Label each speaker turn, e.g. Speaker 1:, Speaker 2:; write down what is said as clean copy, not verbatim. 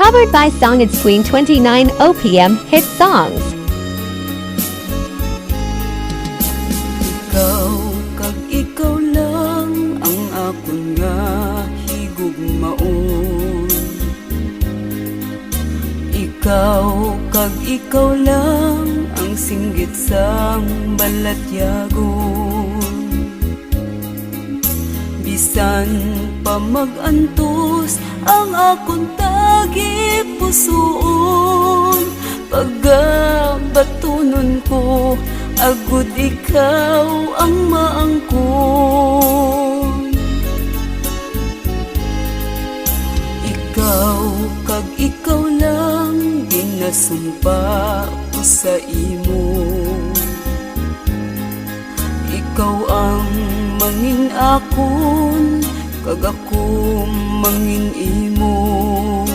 Speaker 1: Covered by Song and Queen 29 OPM Hit Songs.
Speaker 2: Ikaw kag ikaw lang ang akon nga higugmaon. Ikaw kag ikaw lang ang singgit sang balatyagon. Bisan pa mag-antos ang akong tagi pusoon, pagabatunon ko agud ikaw ang maangkon. Ikaw kag ikaw lang ginasumpa ko sa imo. Ikaw ang mangin akon, kag ako mangin imo.